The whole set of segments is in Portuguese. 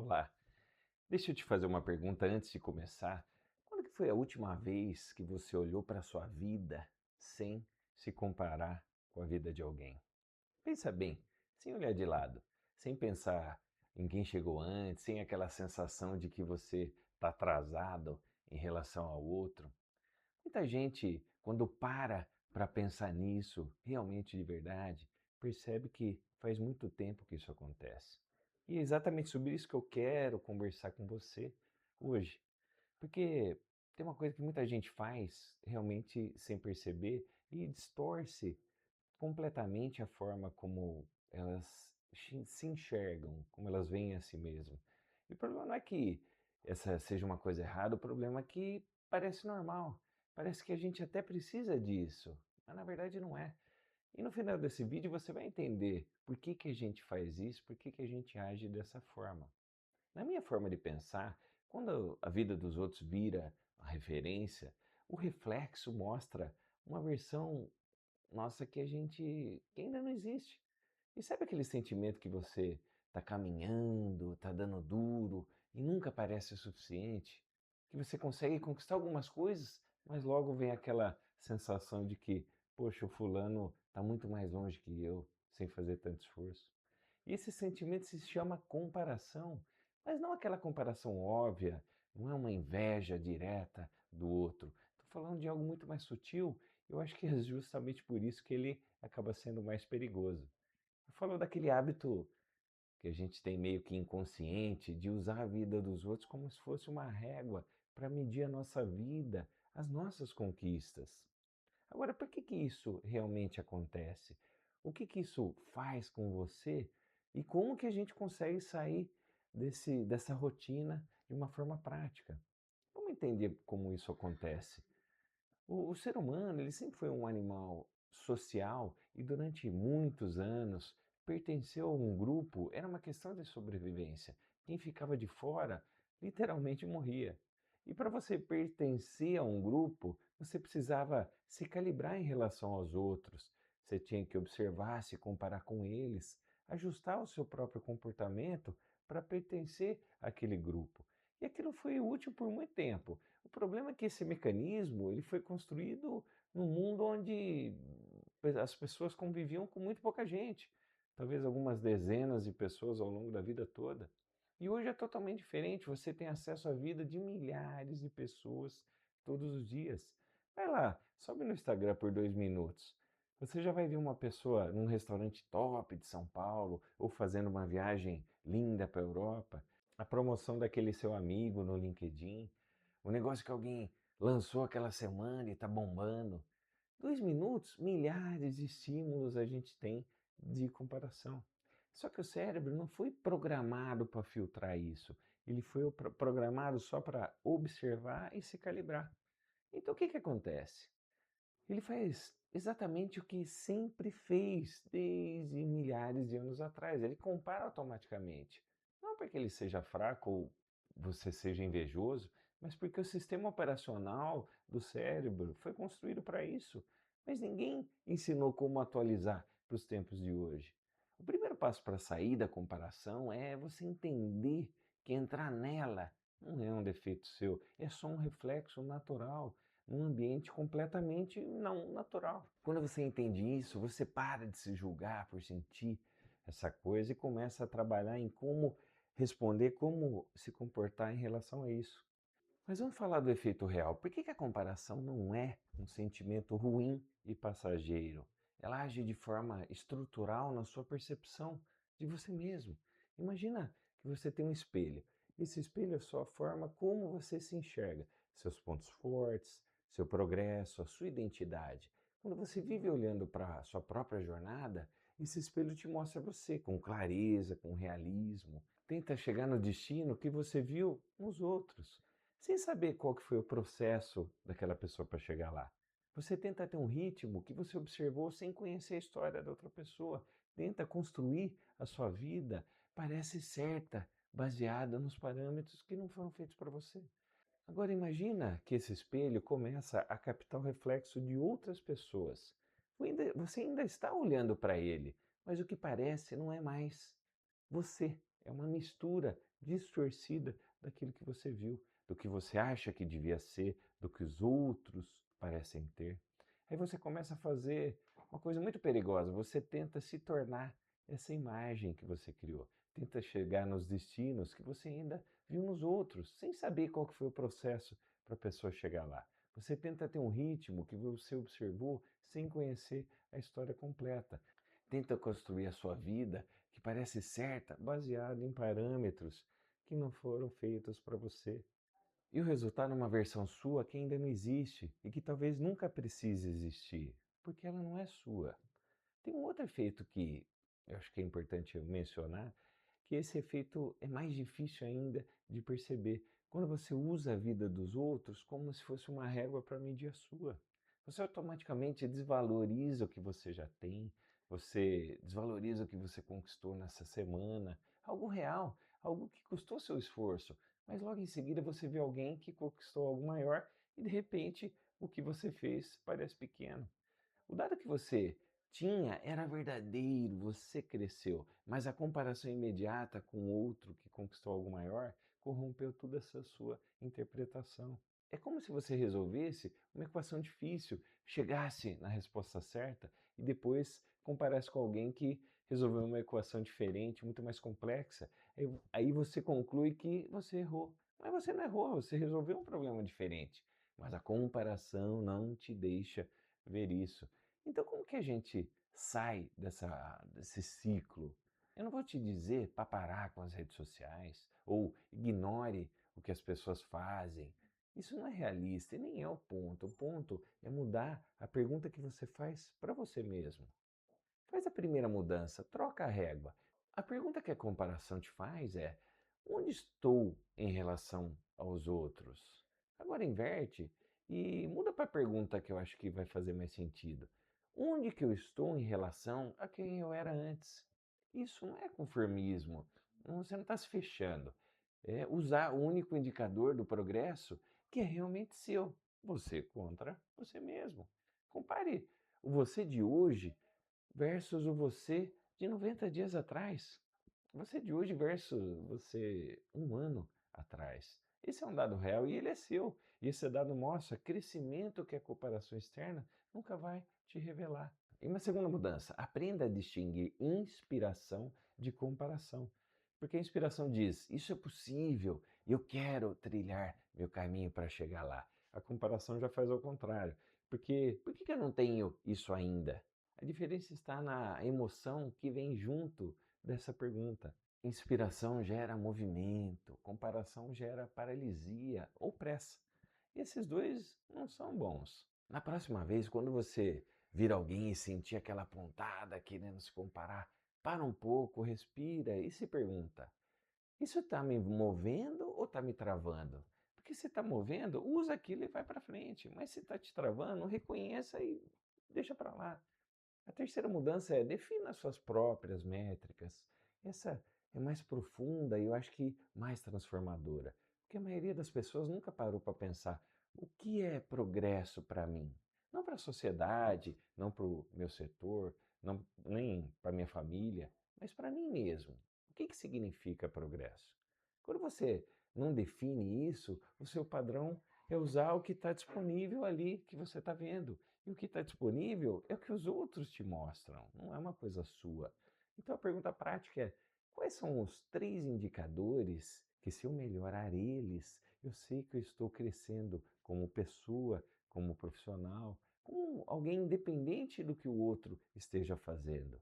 Olá, deixa eu te fazer uma pergunta antes de começar. Quando que foi a última vez que você olhou para a sua vida sem se comparar com a vida de alguém? Pensa bem, sem olhar de lado, sem pensar em quem chegou antes, sem aquela sensação de que você está atrasado em relação ao outro. Muita gente, quando para pensar nisso, realmente de verdade, percebe que faz muito tempo que isso acontece. E é exatamente sobre isso que eu quero conversar com você hoje. Porque tem uma coisa que muita gente faz realmente sem perceber e distorce completamente a forma como elas se enxergam, como elas veem a si mesmas. E o problema não é que essa seja uma coisa errada, o problema é que parece normal. Parece que a gente até precisa disso, mas na verdade não é. E no final desse vídeo você vai entender por que que a gente faz isso, por que que a gente age dessa forma. Na minha forma de pensar, quando a vida dos outros vira a referência, o reflexo mostra uma versão nossa que ainda não existe. E sabe aquele sentimento que você está caminhando, está dando duro e nunca parece o suficiente? Que você consegue conquistar algumas coisas, mas logo vem aquela sensação de que, poxa, o fulano está muito mais longe que eu, sem fazer tanto esforço. E esse sentimento se chama comparação, mas não aquela comparação óbvia, não é uma inveja direta do outro. Estou falando de algo muito mais sutil. Eu acho que é justamente por isso que ele acaba sendo mais perigoso. Eu falo daquele hábito que a gente tem meio que inconsciente de usar a vida dos outros como se fosse uma régua para medir a nossa vida, as nossas conquistas. Agora, por que que isso realmente acontece? O que que isso faz com você e como que a gente consegue sair dessa rotina de uma forma prática? Vamos entender como isso acontece. O ser humano, ele sempre foi um animal social e durante muitos anos pertenceu a um grupo, era uma questão de sobrevivência. Quem ficava de fora literalmente morria. E para você pertencer a um grupo, você precisava se calibrar em relação aos outros. Você tinha que observar, se comparar com eles, ajustar o seu próprio comportamento para pertencer àquele grupo. E aquilo foi útil por muito tempo. O problema é que esse mecanismo ele foi construído num mundo onde as pessoas conviviam com muito pouca gente, talvez algumas dezenas de pessoas ao longo da vida toda. E hoje é totalmente diferente, você tem acesso à vida de milhares de pessoas todos os dias. Vai lá, sobe no Instagram por 2 minutos. Você já vai ver uma pessoa num restaurante top de São Paulo ou fazendo uma viagem linda para a Europa, a promoção daquele seu amigo no LinkedIn, o negócio que alguém lançou aquela semana e está bombando. 2 minutos, milhares de estímulos a gente tem de comparação. Só que o cérebro não foi programado para filtrar isso. Ele foi programado só para observar e se calibrar. Então o que que acontece? Ele faz exatamente o que sempre fez desde milhares de anos atrás. Ele compara automaticamente. Não porque ele seja fraco ou você seja invejoso, mas porque o sistema operacional do cérebro foi construído para isso. Mas ninguém ensinou como atualizar para os tempos de hoje. O primeiro passo para sair da comparação é você entender que entrar nela não é um defeito seu, é só um reflexo natural num ambiente completamente não natural. Quando você entende isso, você para de se julgar por sentir essa coisa e começa a trabalhar em como responder, como se comportar em relação a isso. Mas vamos falar do efeito real. Por que que a comparação não é um sentimento ruim e passageiro? Ela age de forma estrutural na sua percepção de você mesmo. Imagina que você tem um espelho. Esse espelho é só a forma como você se enxerga, seus pontos fortes, seu progresso, a sua identidade. Quando você vive olhando para a sua própria jornada, esse espelho te mostra você com clareza, com realismo. Tenta chegar no destino que você viu nos outros sem saber qual que foi o processo daquela pessoa para chegar lá. Você tenta ter um ritmo que você observou sem conhecer a história da outra pessoa. Tenta construir a sua vida, parece certa, baseada nos parâmetros que não foram feitos para você. Agora imagina que esse espelho começa a captar o reflexo de outras pessoas. Você ainda está olhando para ele, mas o que parece não é mais você. É uma mistura distorcida daquilo que você viu, do que você acha que devia ser, do que os outros parecem ter. Aí você começa a fazer uma coisa muito perigosa, você tenta se tornar essa imagem que você criou, tenta chegar nos destinos que você ainda viu nos outros, sem saber qual que foi o processo para a pessoa chegar lá. Você tenta ter um ritmo que você observou sem conhecer a história completa. Tenta construir a sua vida que parece certa, baseada em parâmetros que não foram feitos para você. E o resultado é uma versão sua que ainda não existe e que talvez nunca precise existir, porque ela não é sua. Tem um outro efeito que eu acho que é importante eu mencionar, que esse efeito é mais difícil ainda de perceber quando você usa a vida dos outros como se fosse uma régua para medir a sua. Você automaticamente desvaloriza o que você já tem, você desvaloriza o que você conquistou nessa semana, algo real, algo que custou seu esforço, mas logo em seguida você vê alguém que conquistou algo maior e de repente o que você fez parece pequeno. O dado que você tinha era verdadeiro, você cresceu, mas a comparação imediata com outro que conquistou algo maior corrompeu toda essa sua interpretação. É como se você resolvesse uma equação difícil, chegasse na resposta certa e depois comparasse com alguém que resolveu uma equação diferente, muito mais complexa. Aí você conclui que você errou. Mas você não errou, você resolveu um problema diferente. Mas a comparação não te deixa ver isso. Então, como que a gente sai desse ciclo? Eu não vou te dizer para parar com as redes sociais ou ignore o que as pessoas fazem. Isso não é realista e nem é o ponto. O ponto é mudar a pergunta que você faz para você mesmo. Faz a primeira mudança, troca a régua. A pergunta que a comparação te faz é: onde estou em relação aos outros? Agora inverte e muda para a pergunta que eu acho que vai fazer mais sentido. Onde que eu estou em relação a quem eu era antes? Isso não é conformismo. Você não está se fechando. É usar o único indicador do progresso que é realmente seu. Você contra você mesmo. Compare o você de hoje versus o você de 90 dias atrás. Você de hoje versus você um ano atrás. Esse é um dado real e ele é seu. E esse dado mostra crescimento que a comparação externa nunca vai te revelar. E uma segunda mudança, aprenda a distinguir inspiração de comparação. Porque a inspiração diz, isso é possível, eu quero trilhar meu caminho para chegar lá. A comparação já faz ao contrário. Porque por que eu não tenho isso ainda? A diferença está na emoção que vem junto dessa pergunta. Inspiração gera movimento, comparação gera paralisia ou pressa. E esses dois não são bons. Na próxima vez, quando você vir alguém e sentir aquela pontada querendo se comparar, para um pouco, respira e se pergunta: isso está me movendo ou está me travando? Porque se está movendo, usa aquilo e vai para frente. Mas se está te travando, reconheça e deixa para lá. A terceira mudança é defina as suas próprias métricas. Essa é mais profunda e eu acho que mais transformadora. Porque a maioria das pessoas nunca parou para pensar o que é progresso para mim. Não para a sociedade, não para o meu setor, não, nem para minha família, mas para mim mesmo. O que significa progresso? Quando você não define isso, o seu padrão é usar o que está disponível ali que você está vendo. E o que está disponível é o que os outros te mostram, não é uma coisa sua. Então a pergunta prática é: quais são os 3 indicadores que, se eu melhorar eles, eu sei que eu estou crescendo como pessoa, como profissional, como alguém independente do que o outro esteja fazendo?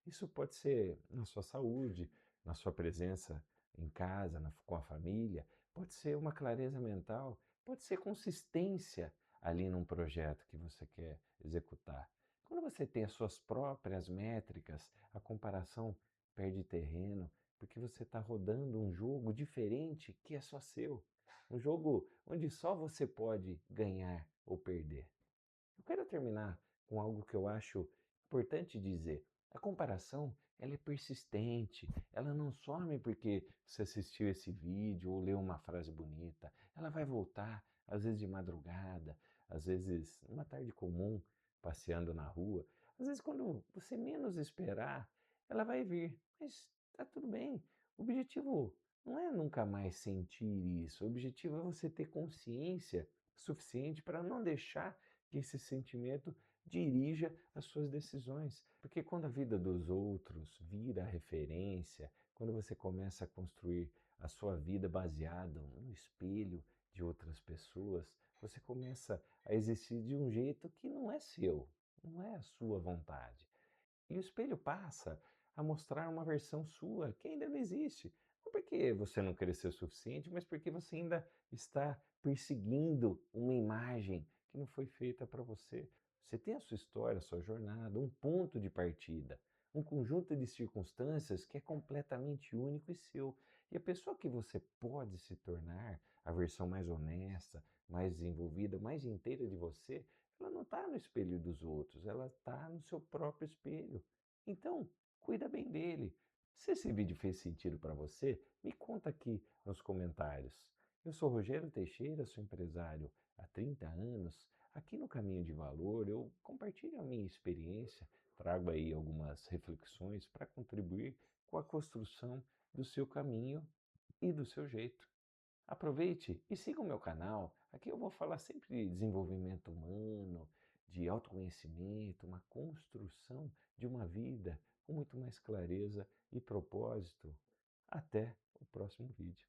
Isso pode ser na sua saúde, na sua presença em casa, com a família, pode ser uma clareza mental, pode ser consistência ali num projeto que você quer executar. Quando você tem as suas próprias métricas, a comparação perde terreno, porque você está rodando um jogo diferente que é só seu. Um jogo onde só você pode ganhar ou perder. Eu quero terminar com algo que eu acho importante dizer. A comparação, ela é persistente, ela não some porque você assistiu esse vídeo ou leu uma frase bonita. Ela vai voltar, às vezes de madrugada, às vezes numa tarde comum, passeando na rua. Às vezes quando você menos esperar, ela vai vir. Mas tá tudo bem. O objetivo Não é nunca mais sentir isso. O objetivo é você ter consciência suficiente para não deixar que esse sentimento dirija as suas decisões. Porque quando a vida dos outros vira referência, quando você começa a construir a sua vida baseado no espelho de outras pessoas, você começa a existir de um jeito que não é seu, não é a sua vontade. E o espelho passa a mostrar uma versão sua que ainda não existe. Não porque você não cresceu o suficiente, mas porque você ainda está perseguindo uma imagem que não foi feita para você. Você tem a sua história, a sua jornada, um ponto de partida, um conjunto de circunstâncias que é completamente único e seu. E a pessoa que você pode se tornar, a versão mais honesta, mais desenvolvida, mais inteira de você, ela não está no espelho dos outros, ela está no seu próprio espelho. Então, cuida bem dele. Se esse vídeo fez sentido para você, me conta aqui nos comentários. Eu sou Rogério Teixeira, sou empresário há 30 anos. Aqui no Caminho de Valor eu compartilho a minha experiência, trago aí algumas reflexões para contribuir com a construção do seu caminho e do seu jeito. Aproveite e siga o meu canal. Aqui eu vou falar sempre de desenvolvimento humano, de autoconhecimento, uma construção de uma vida com muito mais clareza e propósito. Até o próximo vídeo.